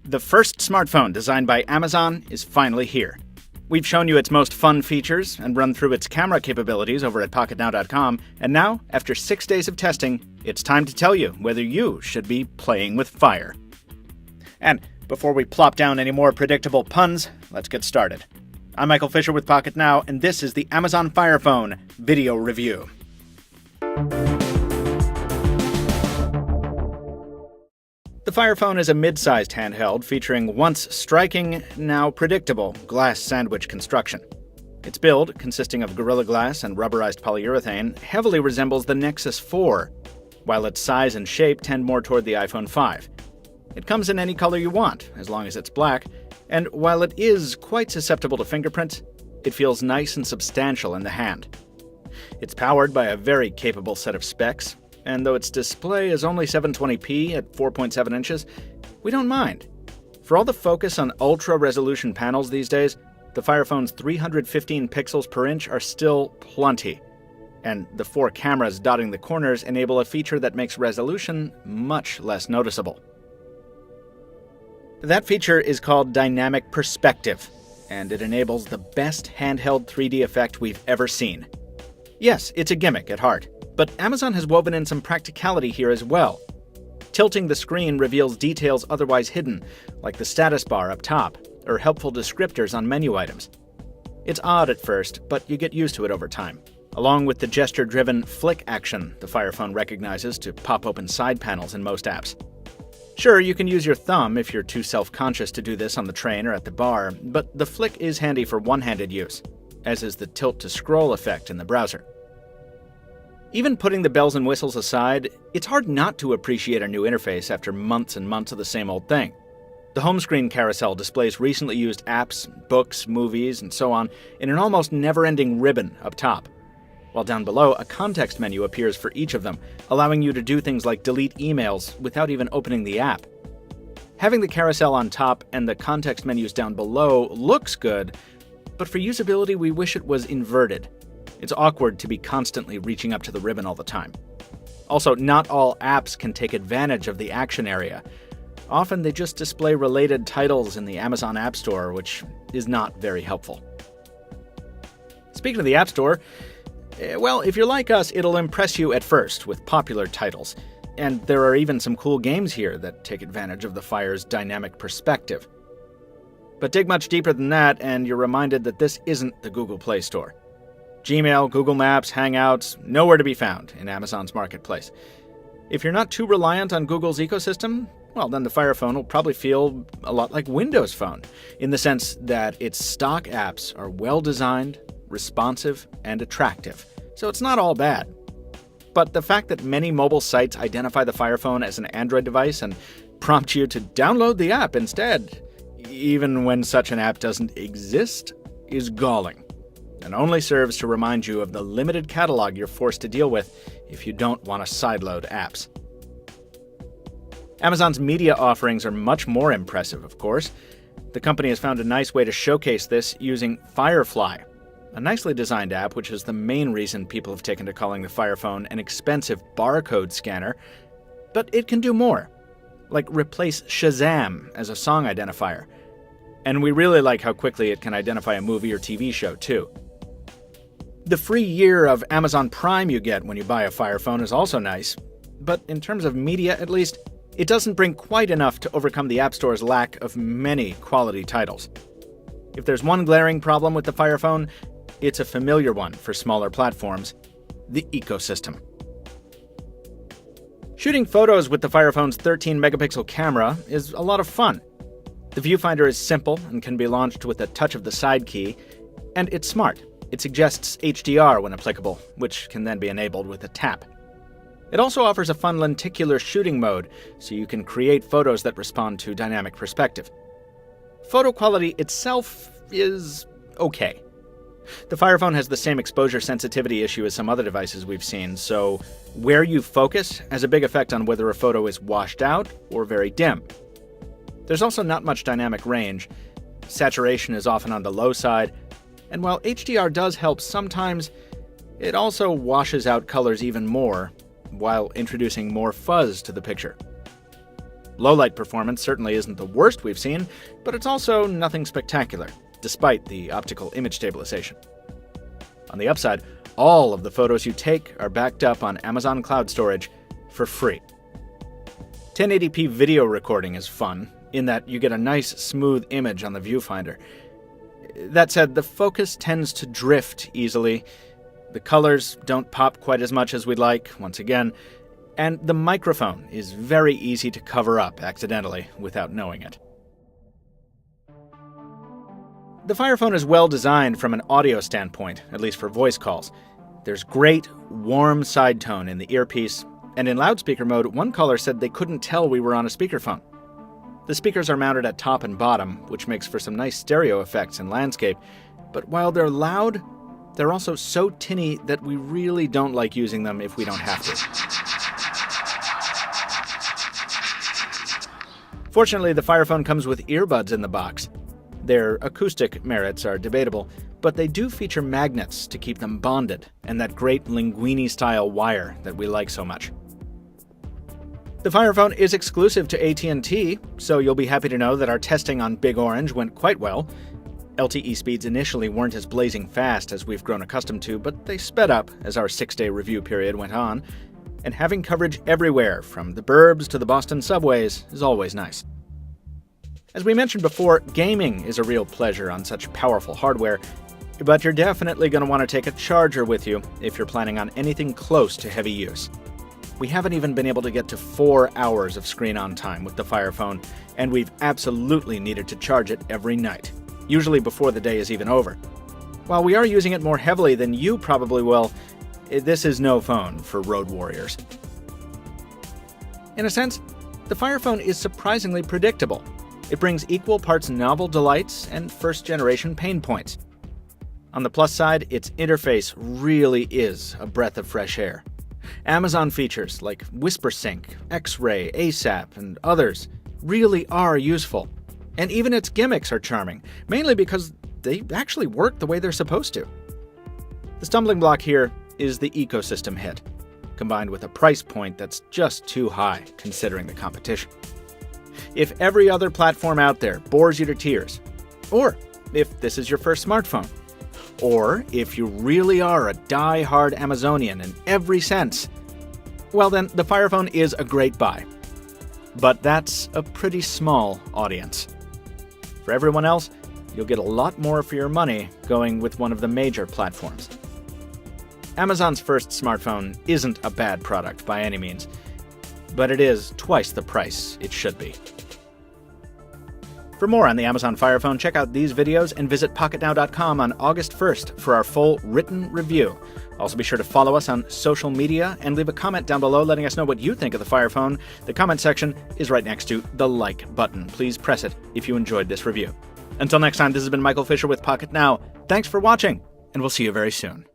The first smartphone designed by Amazon is finally here. We've shown you its most fun features and run through its camera capabilities over at PocketNow.com, and now, after 6 days of testing, it's time to tell you whether you should be playing with fire. And before we plop down any more predictable puns, let's get started. I'm Michael Fisher with PocketNow, and this is the Amazon Fire Phone video review. The Fire Phone is a mid-sized handheld featuring once striking, now predictable glass sandwich construction. Its build, consisting of Gorilla Glass and rubberized polyurethane, heavily resembles the Nexus 4, while its size and shape tend more toward the iPhone 5. It comes in any color you want, as long as it's black, and while it is quite susceptible to fingerprints, it feels nice and substantial in the hand. It's powered by a very capable set of specs, and though its display is only 720p at 4.7 inches, we don't mind. For all the focus on ultra-resolution panels these days, the Fire Phone's 315 pixels per inch are still plenty, and the 4 cameras dotting the corners enable a feature that makes resolution much less noticeable. That feature is called Dynamic Perspective, and it enables the best handheld 3D effect we've ever seen. Yes, it's a gimmick at heart, but Amazon has woven in some practicality here as well. Tilting the screen reveals details otherwise hidden, like the status bar up top, or helpful descriptors on menu items. It's odd at first, but you get used to it over time, along with the gesture-driven flick action the Fire Phone recognizes to pop open side panels in most apps. Sure, you can use your thumb if you're too self-conscious to do this on the train or at the bar, but the flick is handy for one-handed use, as is the tilt-to-scroll effect in the browser. Even putting the bells and whistles aside, it's hard not to appreciate a new interface after months and months of the same old thing. The home screen carousel displays recently used apps, books, movies, and so on in an almost never-ending ribbon up top, while down below a context menu appears for each of them, allowing you to do things like delete emails without even opening the app. Having the carousel on top and the context menus down below looks good, but for usability we wish it was inverted. It's awkward to be constantly reaching up to the ribbon all the time. Also, not all apps can take advantage of the action area. Often they just display related titles in the Amazon App Store, which is not very helpful. Speaking of the App Store, well, if you're like us, it'll impress you at first with popular titles. And there are even some cool games here that take advantage of the Fire's dynamic perspective. But dig much deeper than that, and you're reminded that this isn't the Google Play Store. Gmail, Google Maps, Hangouts, nowhere to be found in Amazon's marketplace. If you're not too reliant on Google's ecosystem, well, then the Fire Phone will probably feel a lot like Windows Phone, in the sense that its stock apps are well-designed, responsive, and attractive, so it's not all bad. But the fact that many mobile sites identify the Fire Phone as an Android device and prompt you to download the app instead, even when such an app doesn't exist, is galling, and only serves to remind you of the limited catalog you're forced to deal with if you don't want to sideload apps. Amazon's media offerings are much more impressive, of course. The company has found a nice way to showcase this using Firefly, a nicely designed app which is the main reason people have taken to calling the Fire Phone an expensive barcode scanner. But it can do more, like replace Shazam as a song identifier. And we really like how quickly it can identify a movie or TV show, too. The free year of Amazon Prime you get when you buy a Fire Phone is also nice, but in terms of media at least, it doesn't bring quite enough to overcome the App Store's lack of many quality titles. If there's one glaring problem with the Fire Phone, it's a familiar one for smaller platforms: the ecosystem. Shooting photos with the Fire Phone's 13-megapixel camera is a lot of fun. The viewfinder is simple and can be launched with a touch of the side key, and it's smart. It suggests HDR when applicable, which can then be enabled with a tap. It also offers a fun lenticular shooting mode, so you can create photos that respond to dynamic perspective. Photo quality itself is okay. The Fire Phone has the same exposure sensitivity issue as some other devices we've seen, so where you focus has a big effect on whether a photo is washed out or very dim. There's also not much dynamic range. Saturation is often on the low side, and while HDR does help sometimes, it also washes out colors even more, while introducing more fuzz to the picture. Low-light performance certainly isn't the worst we've seen, but it's also nothing spectacular, despite the optical image stabilization. On the upside, all of the photos you take are backed up on Amazon Cloud Storage for free. 1080p video recording is fun, in that you get a nice, smooth image on the viewfinder. That said, the focus tends to drift easily. The colors don't pop quite as much as we'd like, once again, and the microphone is very easy to cover up accidentally without knowing it. The Fire Phone is well designed from an audio standpoint, at least for voice calls. There's great, warm side tone in the earpiece, and in loudspeaker mode, one caller said they couldn't tell we were on a speakerphone. The speakers are mounted at top and bottom, which makes for some nice stereo effects in landscape, but while they're loud, they're also so tinny that we really don't like using them if we don't have to. Fortunately, the Fire Phone comes with earbuds in the box. Their acoustic merits are debatable, but they do feature magnets to keep them bonded, and that great linguini-style wire that we like so much. The Fire Phone is exclusive to AT&T, so you'll be happy to know that our testing on Big Orange went quite well. LTE speeds initially weren't as blazing fast as we've grown accustomed to, but they sped up as our 6-day review period went on, and having coverage everywhere, from the burbs to the Boston subways, is always nice. As we mentioned before, gaming is a real pleasure on such powerful hardware, but you're definitely going to want to take a charger with you if you're planning on anything close to heavy use. We haven't even been able to get to 4 hours of screen-on time with the Fire Phone, and we've absolutely needed to charge it every night, usually before the day is even over. While we are using it more heavily than you probably will, this is no phone for road warriors. In a sense, the Fire Phone is surprisingly predictable. It brings equal parts novel delights and first-generation pain points. On the plus side, its interface really is a breath of fresh air. Amazon features like WhisperSync, X-Ray, ASAP, and others really are useful. And even its gimmicks are charming, mainly because they actually work the way they're supposed to. The stumbling block here is the ecosystem hit, combined with a price point that's just too high considering the competition. If every other platform out there bores you to tears, or if this is your first smartphone, or if you really are a die-hard Amazonian in every sense, well then, the Fire Phone is a great buy. But that's a pretty small audience. For everyone else, you'll get a lot more for your money going with one of the major platforms. Amazon's first smartphone isn't a bad product by any means, but it is twice the price it should be. For more on the Amazon Fire Phone, check out these videos and visit PocketNow.com on August 1st for our full written review. Also be sure to follow us on social media and leave a comment down below letting us know what you think of the Fire Phone. The comment section is right next to the like button. Please press it if you enjoyed this review. Until next time, this has been Michael Fisher with Pocket Now. Thanks for watching, and we'll see you very soon.